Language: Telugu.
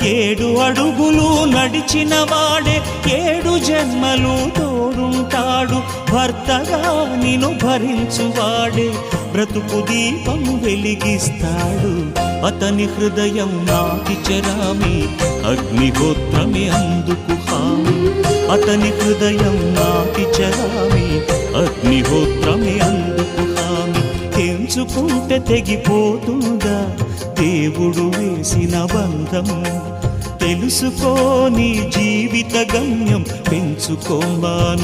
7 అడుగులు నడిచిన వాడే 7 జన్మలు తోడుంటాడు. భర్తగా నిన్ను భరించువాడే బ్రతుకు దీపం వెలిగిస్తాడు. అతని హృదయం నాటి చెరామి, అగ్నిహోత్రమే అందుకు హామీ. అతని హృదయం నాటి చెరామి, అగ్నిహోత్రమే అందుకు హామీ. తెంచుకుంటే తెగిపోతుందా దేవుడు వేసిన బంధం? తెలుసుకో నీ జీవిత గమ్యం, పెంచుకోమానుబంధం.